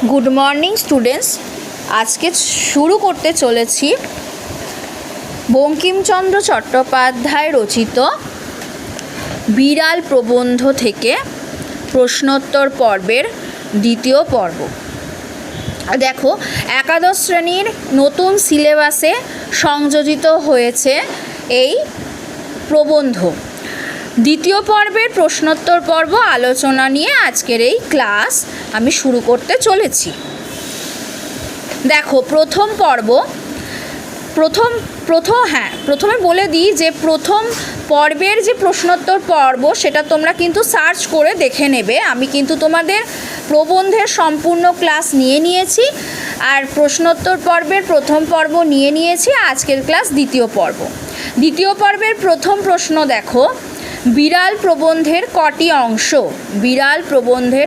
Good morning students. আজকে শুরু করতে চলেছি বঙ্কিমচন্দ্র চট্টোপাধ্যায় রচিত বিড়াল প্রবন্ধ থেকে প্রশ্নোত্তর পর্বের দ্বিতীয় পর্ব। দেখো, একাদশ শ্রেণীর নতুন সিলেবাসে সংযোজিত হয়েছে এই প্রবন্ধ। দ্বিতীয় পর্বের প্রশ্নোত্তর পর্ব আলোচনা নিয়ে আজকের এই ক্লাস আমি শুরু করতে চলেছি। দেখো, প্রথম পর্ব প্রথমে বলে দিই যে প্রথম পর্বের যে প্রশ্নোত্তর পর্ব সেটা তোমরা কিন্তু সার্চ করে দেখে নেবে। আমি কিন্তু তোমাদের প্রবন্ধের সম্পূর্ণ ক্লাস নিয়েছি, আর প্রশ্নোত্তর পর্বের প্রথম পর্ব নিয়েছি। আজকের ক্লাস দ্বিতীয় পর্ব। দ্বিতীয় পর্বের প্রথম প্রশ্ন দেখো, বিড়াল প্রবন্ধের কটি অংশ? বিড়াল প্রবন্ধের